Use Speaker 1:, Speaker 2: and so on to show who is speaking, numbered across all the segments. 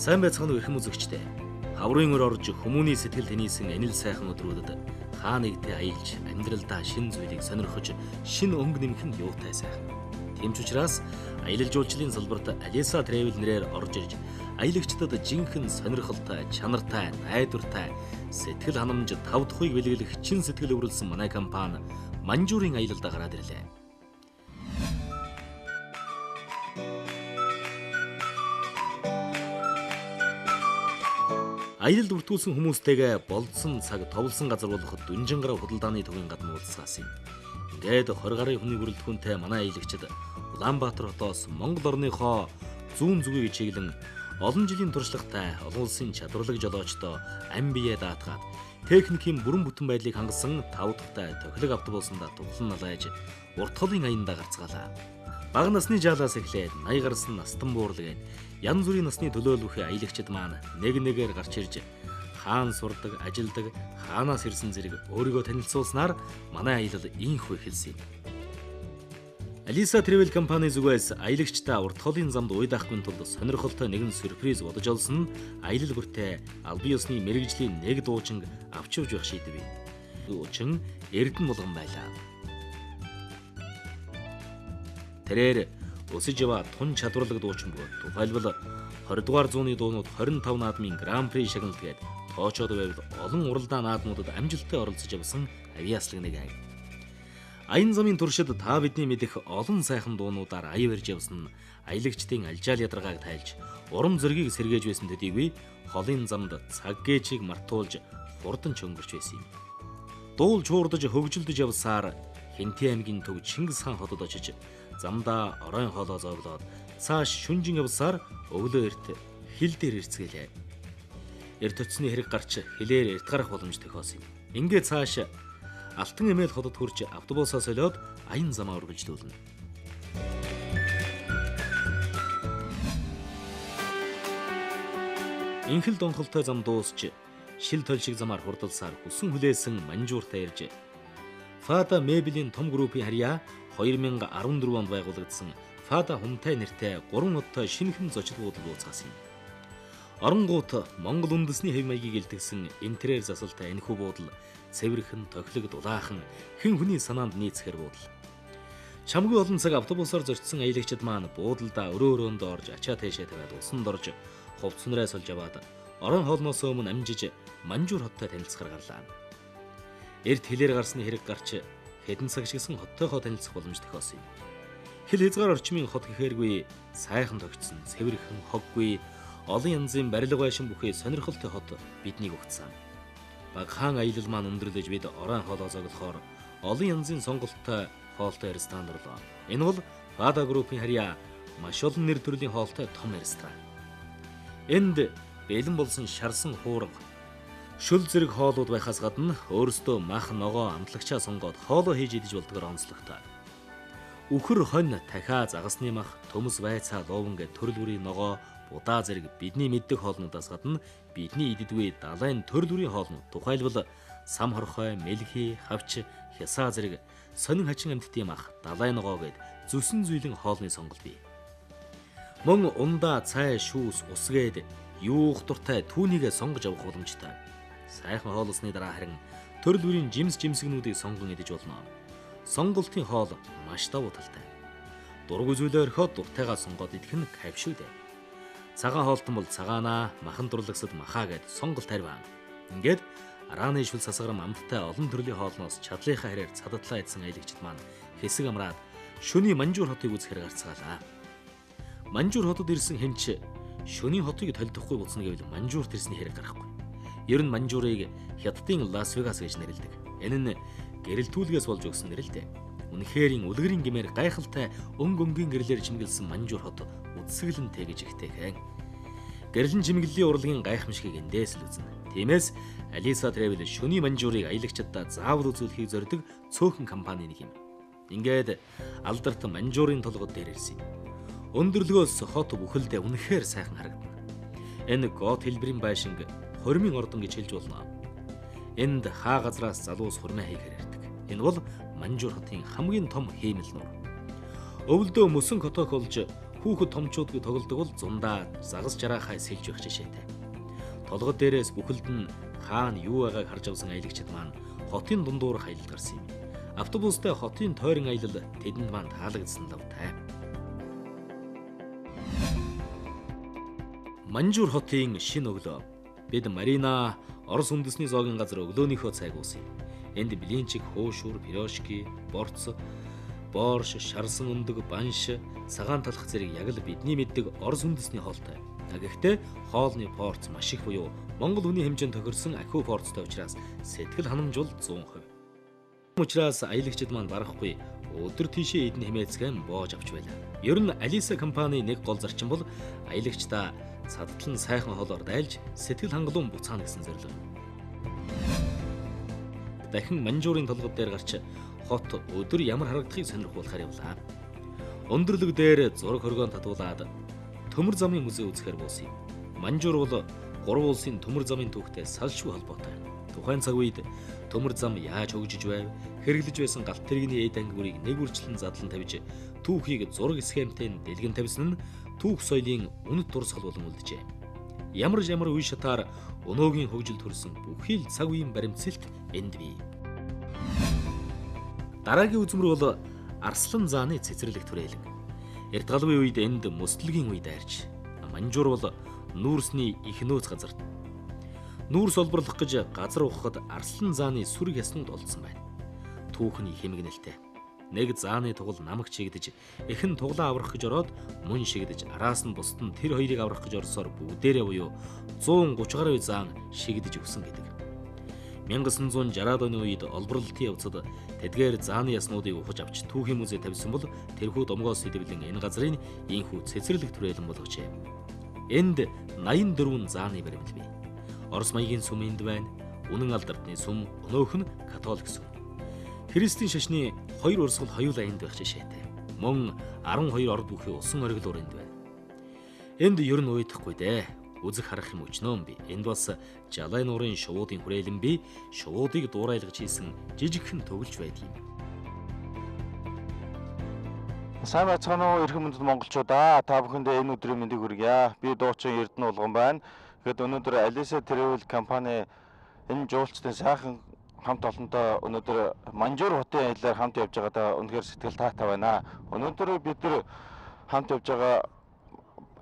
Speaker 1: Сайн байцгаана уу эрхэм үзэгчдээ. Хаврын өр орж хүмүүний сэтгэл тэнийсэн энэл сайхан өдрүүдэд хаа нэгтээ аялж амьдралдаа шин зүйлийг сонирхож шин өнгө нэмэх нь юутай сайхан. Тийм ч учраас аялал жуулчлалын салбарт Алиса Travel нэрээр орж ирж аялагчдад жинхэнэ сонирхолтой, чанартай, найдвартай, сэтгэл ханамж тав дахыг бэлгэлэх чин сэтгэл өвөрлсөн манай компани Манжуурын аялалдаа гараад ирлээ. Аялалд бүртгүүлсэн хүмүүстэйгээ болдсон цаг товлсон газар болох Дүнжин гараа худалдааны төвийн гадна уулзсаас юм. Ингээд 20 гаруй хүний бүрэлдэхүүнтэй манай аялагчид Улаанбаатар хотоос Монгол орныхоо зүүн зүгийг чиглэн олон жилийн туршлагатай олон улсын чадварлаг жолоочдоо ам бие даатгаад техникийн бүрэн бүтэн байдлыг хангасан 5 дахьтай тохилог автобусанда туглан налайж урт холын аяндаа гарцгаалаа. Бага насны жаалаас эхлээд 80 гарсан настан буурлагэд янз бүрийн насны төлөөлөх аялагчид маань нэг нэгээр гарч ирж хаан сурдаг, ажилдаг, хаанаас ирсэн зэрэг өөрийгөө танилцуулснаар манай аялал ийхүү эхэлсэн юм. Алиса Travel компани зүгээс аялагчдаа урт холын замд уйдаахгүй тулд сонирхолтой нэгэн сюрприз бодож олсон нь аялал бүртээ албан ёсны мэрэгжлийн нэг дуужинг авч явж явах шийдэв. Дуучин Эрдэнэ булган байлаа. Тэрээр өсөж яваа тун чадварлаг дуучин бөгөөд тухайлбал 20 дугаар зууны дуунууд 25 наадмын Гран При шагналгээд тоочоод байвал олон уралдаан наадмуудад амжилттай оролцож явсан авиаслаг нэг ай. Аян замын туршид та бидний мэдэх олон сайхан дуунуудаар аяв ирж явсан аялагчдын алжаал ядаргааг тайлж урам зоригийг сэргээж байсан төдийгүй холын замд цаг гээчийг мартуулж хурдан ч өнгөрч байсан юм. Дуул чуурдаж хөгжилдөж явсаар Хинти аймгийн төв Чингис хаан хотод очиж замдаа оройн хоолоо зовлоод цааш шүнжин явсаар өглөө эрт хил дээр ирцгэлээ. Эрт очсны хэрэг гарч хилээр эрт гарах боломж тохиосон юм. Ингээд цааш Алтан эмээл хотод хүрч автобусаа солиод аян замаа үргэлжлүүлнэ. Инхэл донхолтой зам дуусч шил толь шиг замаар хурдалсаар хүсэн хүлээсэн Манжууртай ирж Фада мебелийн том группийн харьяа 2014 онд байгуулагдсан Фада Хумтай нэртэй 3 одтой шинэхэн зочид буудал ууцгасан юм. Оронгууд Монгол үндэсний хэв маягийг илтгэсэн интерьер засалтай энэхүү буудал цэвэрхэн, тохилог, дулаахан хэн хүний санаанд нийцэхэр буудал. Чамгүй олон цаг автобусаар зорчсон аялагчид маань буудалдаа өрөө өрөөнд орж ачаа тэшээ тавиад усанд орж хувцснараа сольж аваад орон хоолноос өмнө амжиж Манжуур хоттой танилцахаар гарлаа. Эрт хилээр гарсны хэрэг гарч хэдэн цаг шигсэн хоттойхоо танилцах боломж тохиосон юм. Хил хязгаар орчмын хот гэхээргүй сайхан тогтсон, цэвэрхэн, хоггүй олон янзын барилга байшин бүхий сонирхолтой хот биднийг өгцсөн. Баг хаан аялал маань өндөрлөж бид орон хоолоо зоглохоор олон янзын сонголттой хоолтой ресторан орлоо. Энэ бол Фада группийн харьяа маш олон нэр төрлийн хоолтой том ресторан. Энд бэлэн болсон шарсан хуурга, шүл зэрэг хоолууд байхаас гадна өөрөөсөө мах ногоо амтлагчаа сонгоод хоолоо хийж идэж болдгоор онцлогтой. Үхэр хонь дахиа загасны мах, төмөс байцаа ловон гэ төрөл бүрийн ногоо, будаа зэрэг бидний мэддэг хоолнуудаас гадна бидний иддэггүй далайн төрөл бүрийн хоолнууд тухайлбал сам хорхой, мэлхий, хавч, хясаа зэрэг сонин хачин амьтдын мах, далайн ногоо гэд зүсэн зүйлэн хоолны сонголт бий. Мөн ундаа, цай, шүүс, ус гээд юух дуртай түүнийгээ сонгож авах боломжтой. Сайхан хоолсны дараа харин төрөл бүрийн жимсгнүүдийг сонгон идэж болно. Сонголтын хоол маш давуу талтай. Дург үзүүлээ орхиод дуртайгаа сонгоод идэх нь кайф шүү дээ. Цагаан хоолтон бол цагаанаа, махан дурлагсад махаа гэд сонголт харьваа. Ингээд арааны шүл сасгарам амттай олон төрлийн хоолноос чадлынхаа хэрээр цадатлаа идсэн аялагчид маань хэсэг амраад шөний Манжуур хотыг үзэхээр гарцгаалаа. Манжуур хотод ирсэн хэмч шөний хотыг толдохгүй буцна гэвэл Манжуурт ирсний хэрэг гарахгүй. Ер нь Манжуурыг Хятадын Лас Вегас гэж нэрлэдэг. Энэ нь гэрэлтүүлгээс болж өгсөн нэр л дээ. Үнэхээр үлгэрийн гэмээр гайхалтай өнгийн гэрлэр чимгэлсэн Манжуур хот үдсгэлэнтэй гэж ихтэйхэн. Гэрлэн чимгэллийн урлагийн гайхамшигыг эндээс л үзнэ. Тиймээс Алиса Travel шөний Манжуурыг аялагчдаа заавал үзүүлэхийг зорддог цөөхөн компани нэг юм. Ингээд алдарт Манжуурын толгод дээр ирсэн. Өндөрлгөөс хот бүхэлдээ үнэхээр сайхан харагдана. Энэ гот хэлбэрийн байшинг хормын ордон гэж хэлж болно. Энд хаа газраас залуус хурмаа хийхээр ирдэг. Энэ бол Манжуур хотын хамгийн том хиймэл нуур. Өвөлдөө мөсөн коток болж Хүүхэд томчуудгүй тоглодог бол зундаа загас жараахай сэлж байх жишээтэй. Толгой дээрээс бүхэлд нь хаана юу байгааг харж авсан аялагчид маань хотын дундуур аялалд гарсан юм. Автобустай хотын тойрон аялал тэдэнд маань таалагдсан лавтай. Манжуур хотын шинэ өглөө. Бид Марина Орос үндэсний зоогийн газар өглөөнийхөө цайг уусан. Энд блинчик, хөшүүр, пирожки, борц, борш, шарсан өндөг, банш, цагаан талах зэрэг яг л бидний мэддэг Орос үндэсний хоолтой. Гэхдээ хоолны порц маш их буюу Монгол хүний хэмжээнд тохирсон ахиу порцтой учраас сэтгэл ханамжуул 100%. Учраас аялагчид маань барахгүй өдөр тийшээ эдэн хэмээцгэн боож авч байлаа. Ер нь Алиса компани нэг гол зарчим бол аялагчдаа цадтлан сайхан хоолоор дайлж сэтгэл хангалуун буцаана гэсэн зорилго. Дахин Манжуурын толгод дээр гарч хот өдөр ямар харагдахыг сонирхуулахаар явлаа. Өндөрлөг дээр зураг хоргоон татуулаад төмөр замын музей үзэхээр буусан юм. Манжуур бол 3 улсын төмөр замын түүхтэй салшгүй холбоотой. Тухайн цаг үед төмөр зам яаж хөгжиж байв, хэрэглэж байсан галт тэрэгний эд ангиурыг нэг үрчлэн задлан тавьж түүхийг зураг схемтэй дэлгэн тавьсан нь түүх соёлын үнэт дурсгал болон үлджээ. Ямар үе шатаар өнөөгийн хөгжил төрсөн бүхий л цаг үеийн баримтсэлт энд бий. Дараагийн үзмэр бол Арслан зааны цэцэрлэг түрээлэн. Эрдгалын үед энд мөслөгийн үе дайрч. Манжуур бол нүүрсний их нөөц газар. Нүүрс олборлох гэж газар ухахад Арслан зааны сүрэг яснууд олдсон байна. Түүхний хэмгэнэлтэй. Нэг зааны тугал намаг чигдэж эхэн туглаа аврах гэж ороод мөн шигдэж араас нь бусд нь тэр хоёрыг аврах гэж орсоор бүгдээрээ буюу 130 гаруй заан шигдэж өгсөн гэдэг. 1960-аад оны үед олборлолтын явцад тэдгээр зааны яснуудыг ухаж авч түүхийн музей тавьсан бол тэрхүү домгоос сэдвлэн энэ газрын инхүү цэцэрлэг түрээлэн болгожээ. Энд 84 зааны баримт бий. Орос маягийн сүм энд байна. Үнэн алдартны сүм, өнөөх нь католик сүм. Христийн шашны 2 урсгал хоёулаа энд байх жишээтэй. Мөн 12 орд бүхий усан ориглуур энд байна. Энд ер нь уйдахгүй дээ. Үзэх харах юм өчнөө би. Энд бас Жалай нуурын шувуудын хүрээлэн би шувуудыг дуурайлгаж хийсэн жижигхэн төгөлж байдаг юм.
Speaker 2: Сайн бацгаана уу эрхэм мөндөд монголчуудаа. Та бүхэндээ энэ өдрийн мэндийг хүргье. Би дуучин Эрдэнэ Улган байна. Тэгэхэд өнөөдөр Алиса Travel компани энэ жуулчдын сайхан хамт олонтой өнөөдөр Манжуур хотын аяллаар хамт явж байгаадаа үнэхээр сэтгэл таатай байна. Өнөөдөр бид нар хамт явж байгаа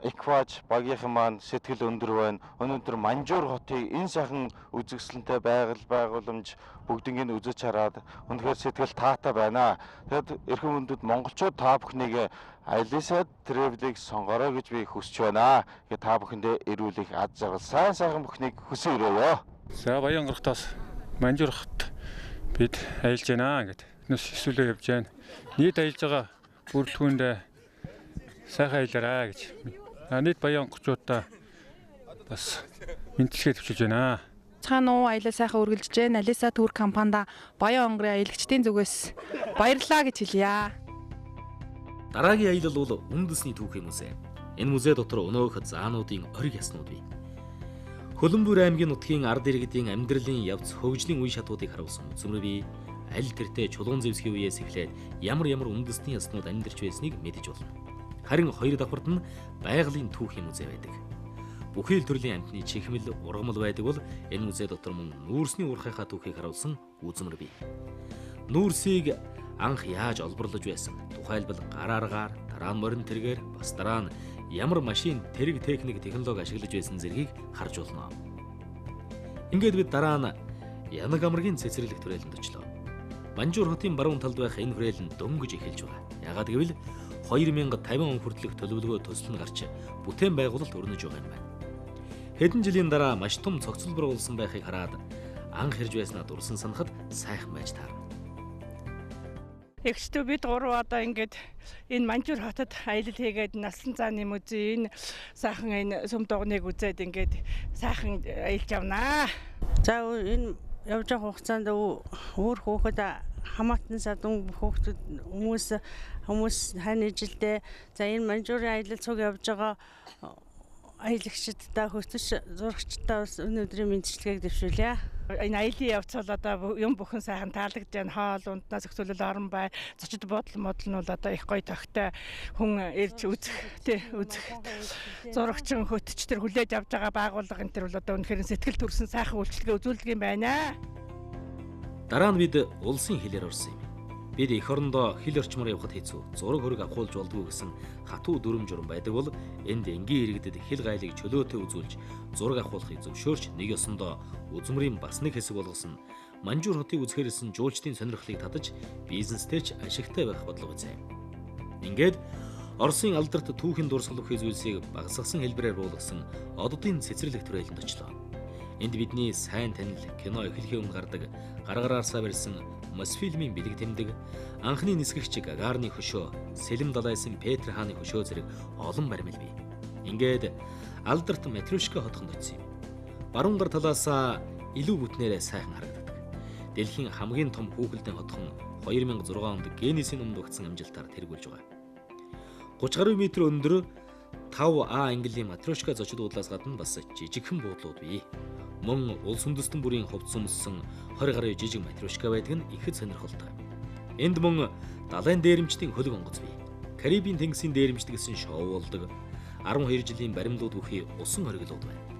Speaker 2: экваж багийнхан маань сэтгэл өндөр байна. Өнөөдөр Манжуур хотын энэ сайхан үзэсгэлэнтэй байгууламж бүгднийг үзэж хараад үнэхээр сэтгэл таатай байна. Тэгэд эрхэм мөндөд монголчууд та бүхнийг Алиса Travel-ыг сонгорой гэж би хүсэж байна. Тэгээ та бүхэндээ эрүүлэх аз жаргал сайхан бүхнийг хүсэн өрөөё.
Speaker 3: За Баянгархтаас Манжуур хот бид аялж байна гэдэг. Нүс эсвэл явж байна. Нийт аялж байгаа бүрэлдэхүүнд сайхан аялаарай гэж. Нийт Баянгархчуудаа бас мэдчилгээ төвчилж байна.
Speaker 4: Цаана уу аялал сайхан үргэлжлэж байна. Алиса Tour компанид Баянгарын аялагчдын зүгээс баярлалаа гэж хэлье.
Speaker 1: Дараагийн аялал бол үндэсний түүхийн музей. Энэ музей дотор өнөөх заануудын ориг яснууд бий. Хөлбөмбөр аймгийн нутгийн ард иргэдийн амьдралын явц хөгжлийн үе шатуудыг харуулсан үзмэр бий. Аль тэртээ чулуун зэвсгийн үеэс эхлээд ямар үндэсний яснууд амьдарч байсныг мэдэж болно. Харин хоёр давхарт нь байгалийн түүхийн музей байдаг. Бүхий л төрлийн амьтны чихмэл, ургамал байдаг бол энэ музей дотор мөн нүүрсний урхайхаа түүхийг харуулсан үзмэр бий. Нүүрсийг анх яаж олборлож байсан? Тухайлбал гарааргаар, дараа нь морин тэргээр, бас дараа нь ямар машин, тэрэг техник, технологи ашиглаж байсан зэргийг харж болно. Ингээд бид дараа нь Янаг амргийн цэцэрлэг түрээлэнд очлоо. Манжуур хотын баруун талд байх энэ хүрээлэн дөнгөж эхэлж байгаа. Яагаад гэвэл 2050 он хүртэлх төлөвлөгөө төсөл нь гарч бүтээн байгуулалт өрнөж байгаа юм байна. Хэдэн жилийн дараа маш том цогцлбор болсон байхыг хараад анх ирж байснаа дурсан санахад сайхан байж таарна.
Speaker 5: Эгчтөө бид гурав одоо ингээд энэ Манжуур хотод аялал хийгээд Арслан зааны музей энэ сайхан энэ сүм дугныг үзээд ингээд сайхан аялж явнаа.
Speaker 6: За энэ явж байгаа хугацаанд өөр хүүхэд хамаатан садун хүүхдүүд хүмүүс хань ижилдээ за энэ Манжуурын аялал цуг явж байгаа аялагчдаа хөтөч зурагчдаа бас өнөөдрийн мэндчилгээг дэвшүүлье.
Speaker 5: Энэ аялын явц бол одоо юм бүхэн сайхан таалагдж байна. Хоол унднаас зөвхөн орон бай, зочид бодол модол нь бол одоо их гоё тогтой хүн ирж үзэх зурагчин хөтч төр хүлээж авч байгаа байгууллага энэ төр бол одоо үнэхээр сэтгэл төрсэн сайхан үйлчлэгээ үзүүлдэг юм байна.
Speaker 1: Дараа нь бид улсын хилээр орсон юм. Бид эх орондоо хил орчмоор явхад хэцүү, зураг хөрөг авахулж болдгоо гэсэн хатуу дүрм журм байдаг бол энд энгийн иргэдэд хил гайлыг чөлөөтэй үзүүлж зураг авахулахыг зөвшөөрч нэг ёсондоо үзмрийн бас нэг хэсэг болгосон Манжуур хотыг үзэхээрсэн жуулчдын сонирхлыг татаж бизнестэй ч ашигтай байх бодлого үзье. Ингээд Оросын алдарт түүхийн дурсгал бүхий зүйлсийг багасгасан хэлбэрээр буулгасан оддын цэцэрлэг төрөлд очлоо. Энд бидний сайн танил кино эхлэхийн өмнө гардаг гараараасаа барьсан Мосфильмийн бэлэг тэмдэг, анхны нисгэгч Гагарны хөшөө, Сэлэм далайсан Петр хааны хөшөө зэрэг олон баримл бий. Ингээд алдарт Матрёшка хотхонд очив. Баруун гар талаасаа илүү бүтнээрээ сайхан харагддаг. Дэлхийн хамгийн том хүүхэлдэйн хотхон 2006 онд Гиннесийн өмнө өгсөн амжилтаар тэргүүлж байгаа. 30 гаруй метр өндөр 5А английн Матрёшка зочид буудлаас гадна бас жижигхэн буудлууд бий. Мөн улс үндэстэн бүрийн хувцас өмссөн 20 гаруй жижиг Матрёшка байдаг нь ихэд сонирхолтой. Энд мөн далайн дээрэмчдийн хөлөг онгоц бий. Карибын тэнгисийн дээрэмчд гэсэн шоу болдог. 12 жилийн баримлууд бүхий усан хориглууд байна.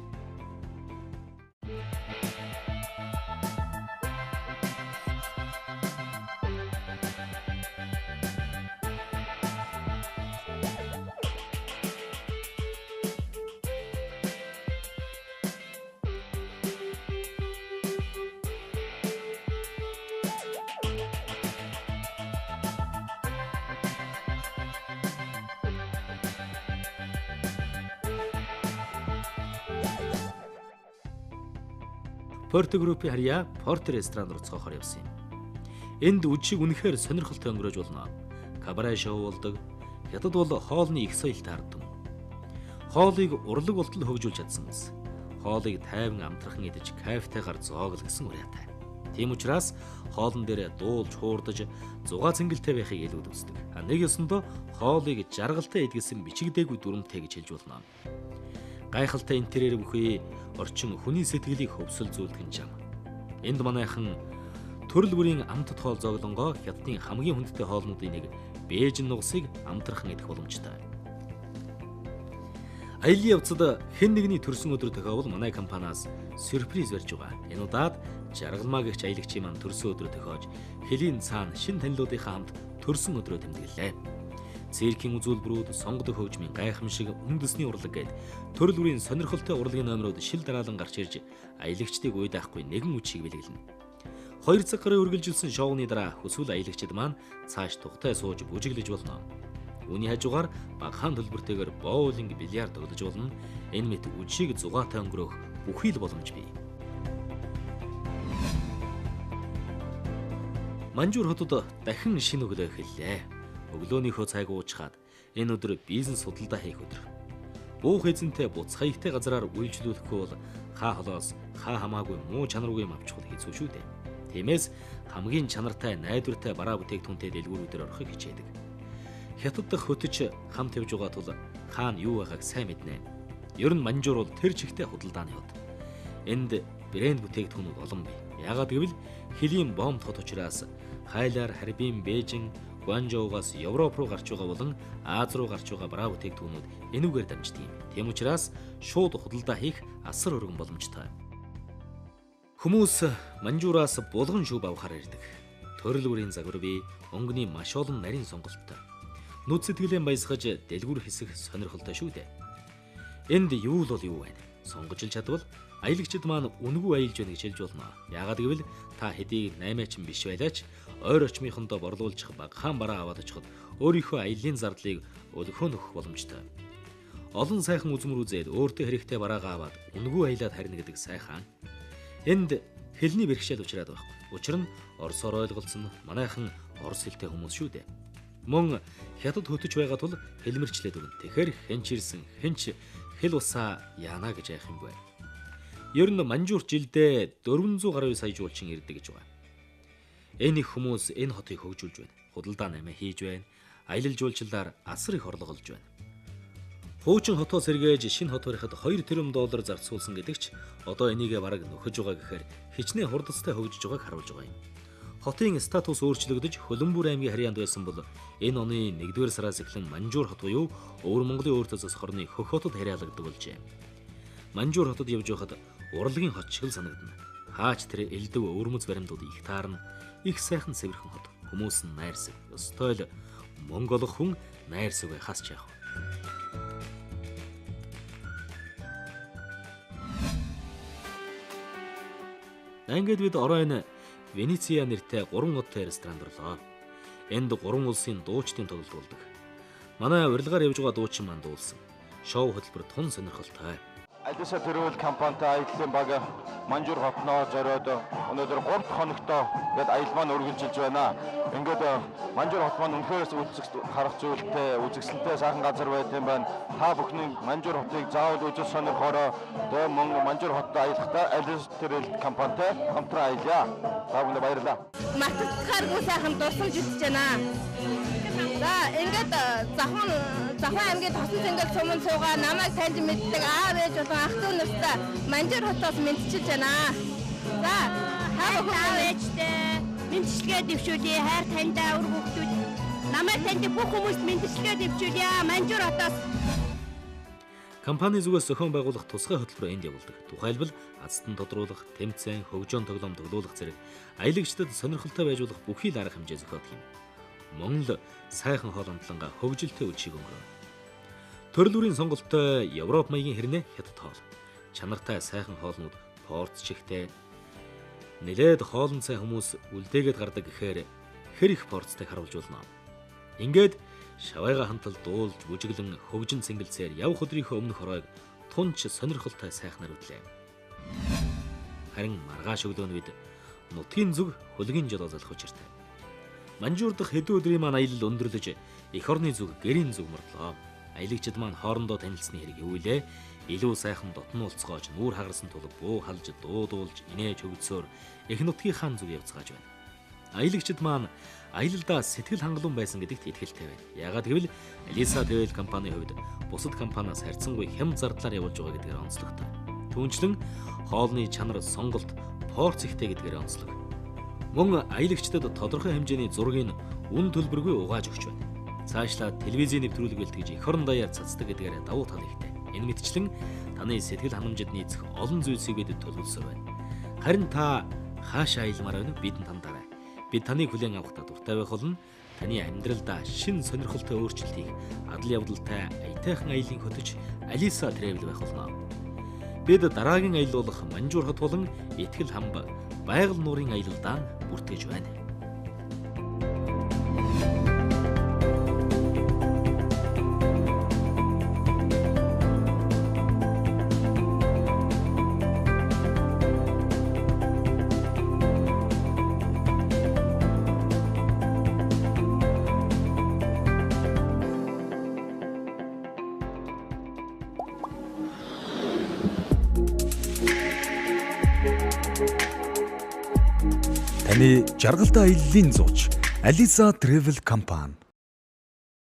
Speaker 1: Порто группийн харьяа Порто ресторан руу цоохоор явсан юм. Энд үжиг үнэхээр сонирхолтой өнгөрөөж болно. Кабаре шоу болдог. Хятад бол хоолны их соёлтой ардсан. Хоолыг урлаг болтол хөгжүүлж чадсан мэс. Хоолыг тайван амтрахан идэж кайфтайгаар зоогл гэсэн уриатай. Тийм учраас хоолн дээр дуулж хуурдаж зугаа цэнгэлтэй байхыг илүүд үздэг. Нэг ёсондоо хоолыг жаргалтай идгэсэн бичигдээгүй дүрмтэй гэж хэлж болно. Гайхалтай интерьер бүхий орчин хүний сэтгэлийг хөвсөлзүүлдэг юм. Энд манайхан төрөл бүрийн амтд хоол зоглонгоо хятадын хамгийн хүндтэй хоолнуудын нэг Бээжин нугасыг амтрахан идэх боломжтой. Аялын явцад хэн нэгний төрсөн өдөр тохиовол манай компаниас сюрприз барьж байгаа. Энэ удаад жаргалмаа гэгч аялагчийн маань төрсөн өдрөө тохиож хэлийн цаана шин танилуудынхаа хамт төрсөн өдрөө тэмдэглэлээ. Циркийн үзүүлбэрүүд, сонгодог хөгжмийн гайхамшиг, үндэсний урлаг гээд төрөл бүрийн сонирхолтой урлагийн номерууд шил дараалан гарч ирж аялагчдыг уйдаахгүй нэгэн үчиг бэлгэлнэ. 2 цаг гаруй үргэлжилсэн шоуны дараа хүсвэл аялагчид маань цааш тухтай сууж бүжиглэж болно. Үүний хажуугаар багахан төлбөртэйгээр боулинг, бильярд тоглож болно. Энэ мэт үжиг зугаатай өнгөрөх бүхий л боломж бий. Манжуур хотод дахин шинэ өглөө эхэллээ. Өглөөнийхөө цайг уучгаад энэ өдөр бизнес судалдаа хийх өдөр. Буух эзэнтэй буц хаягтай газраар үйлчлүүлэхгүй бол хаа холоос хаа хамаагүй муу чанаргүй юм авчихвал хэцүү шүү дээ. Тиймээс хамгийн чанартай, найдвартай бараа бүтээгдэхүүнтэй дэлгүүрүүдээр орохыг хичээдэг. Хятад дахь хөтөч хамт явж байгаа тул хаана юу байгааг сайн мэднэ. Ер нь Манжуур бол тэр чигтээ худалдааны хот. Энд брэнд бүтээгдэхүүнүүд олон бий. Яагаад гэвэл хэлийн бомб хот учраас хайлаар Харбин, Бээжин, Гуанчжоугаас Европ руу гарч байгаа болон Аз руу гарч байгаа бараа бүтээгдэхүүнүүд энүүгээр дамждаг юм. Тийм учраас шууд худалдаа хийх асар өргөн боломжтой. Хүмүүс Манжуураас булган шүүб авахаар ирдэг. Төрөл бүрийн загвар бий, өнгөний маш олон нарийн сонголттой. Нүд сэтгэлээ баясгаж дэлгүүр хэсэх сонирхолтой шүү дээ. Энд юу л бол юу байна? Сонгож л чадвал аялагчид маань үнгүй аялж байна гэж хэлж болно. Яагаад гэвэл та хэдийг 8-аачин биш байлаач ойр орчмынхондоо борлуулж багахан бараа аваад очиход өөрийнхөө аяллаа зардлыг өлгөхөн өгөх боломжтой. Олон сайхан үзмэр үзээд өөртөө хэрэгтэй бараагаа аваад үнгүй аялаад харна гэдэг сайхан. Энд хэлний бэрхшээл учраад байхгүй. Учир нь орсоор ойлголцсон манайхан орс хэлтэй хүмүүс шүү дээ. Мөн хятад хөтөж байгаа тул хэлмэрчлээд өгнө. Тэгэхээр хэнч ирсэн, хэнч хэл усаа яана гэж яах юм бэ? Ер нь Манжуур жилдээ 400 гаруй сая жуулчин ирдэг гэж байна. Энэ их хүмүүс энэ хотыг хөгжүүлж байна. Худалдаа намаа хийж байна. Аялал жуулчлалаар асар их орлого олж байна. Хуучин хотоо сэргээж шинэ хот барихад $2 тэрбум зарцуулсан гэдэг ч одоо энийгээ бараг нөхөж байгаа гэхээр хичнээн хурдцтай хөгжиж байгааг харуулж байгаа юм. Хотын статус өөрчлөгдөж Хөлбөмбөр аймгийн харьяанд байсан бол энэ оны 1-р сараас эхлэн Манжуур хот буюу Өвөр Монголын өөр төсөс хорны хөх хотод харьяалагддаг болжээ. Манжуур хотод явж байхад урлагийн хот шиг л санагдана. Хаач тэр элдв өвөрмөц баримтууд их таарна. Их сайхан сэвэрхэн хот. Хүмүүс нь найрсаг. Ёстой л Монгол хүн найрсаг байхаас ч яах вэ? Ингээд бид оройн Венеция нэртэй 3 хоттой ресторанд орлоо. Энд 3 улсын дуучдын тоглолт болдог. Манай урилгаар явж байгаа дуучин маань дуулсан. Шоу хөтөлбөр тун сонирхолтой.
Speaker 2: Алиса Тэрвэл компанитай аяллаа баг Манжуур хотноо зориод өнөөдөр 3 дахь хоногтоо гээд аялал маань үргэлжилж байна. Ингээд Манжуур хот маань үнэхээр харах зүйлтэй, үзэсгэлэнтэй сайхан газар байт юм байна. Та бүхний Манжуур хотыг заавал үзэж сонирхороо. Тэгээ Манжуур хотод аялахдаа Алиса Тэрвэл компанитай хамтран аялъя. Та бүхэнд баярлалаа.
Speaker 7: Мартагдахааргүй сайхан дурсамж үзэж байна. За ингээд Завхан аймгийн Тосон цэнгэл сумын цугаа намайг таньж мэддэг аав ээж болон ах дүү нартай Манжуур хотоос мэдчилж байна. За аав ээжтэй мэдчилгээ дэвшүүлье. Хайр таньдаа үр хүүхдүүд намайг таньдаг бүх хүмүүст мэдчилгээ дэвшүүлье. Манжуур хотоос.
Speaker 1: Компани зүгээс зохион байгуулах тусгай хөтөлбөр энд явуулдаг. Тухайлбал азтан тодруулах, тэмцээн, хөгжөөн тоглоом тоглуулах зэрэг аялагчдад сонирхолтой байжуулах бүхий л арга хэмжээ зохиодог юм. Монгол сайхан хоол амтлангаа хөгжилтэй үдшийг өнгөрөв. Төрөл бүрийн сонголттой Европ маягийн хэрнээ хятад хоол. Чанартай сайхан хоолнууд порц чихтэй. Нэлээд хоолн цай хүмүүс үлдээгээд гардаг гэхээр хэр их порцтай харуулж болно. Ингээд шавайга хантал дуулж бүжиглэн хөгжин цэнгэлцээр явх өдрийнхөө өмнөх оройг тунч сонирхолтой сайхнаар үдлээ. Харин маргааш өглөө үед нутгийн зүг хөлгийн жолоо залах учиртай. Манжуур дахь хэдэн өдрийн маань аялал өндөрлөж эх орны зүг гэрийн зүг мордлоо. Аялагчид маань хоорондоо танилцсны хэрэг юу вэ? Илүү сайхан дотн уулзгааж нүүр хагарсан тулг буу халж дуудуулж инээж хөгжсөөр эх нутгийнхаа зүг явцгааж байна. Аялагчид маань аялалдаа сэтгэл хангалуун байсан гэдэгт итгэлтэй байна. Яагаад гэвэл Алиса Тэрвэл компани хувьд бусад компаниас харьцангуй хямд зардлаар явуулж байгаа гэдгээр онцлогтой. Түүнчлэн хоолны чанар сонголт порц ихтэй гэдгээр онцлог. Мөн аялагчдад тодорхой хэмжээний зургийг үн төлбөргүй угааж өгч байна. Цаашлаад телевизийн нэвтрүүлэг бэлтгэж эх орон даяар цацдаг гэдгээр давуу тал ихтэй. Энэ мэтчлэн таны сэтгэл ханамжид нийцэх олон зүйлсийг бидэд төлөвлөсөр байна. Харин та хаашаа аялмаар байна бидэнд тандаарай. Бид таныг хүлээн авахдаа дуртай байх болно. Таны амьдралдаа шин сонирхолтой өөрчлөлтийг адал явдалтай аятайхан аялын хөтөч Алиса Тэрвэл байх болно. Бид дараагийн аялал болох Манжуур хот болон Итгэл хамба байгаль нуурын аялалдаа бүртгэж байна.
Speaker 8: Таны жаргалтай аяллаа зууч Алиса Travel компани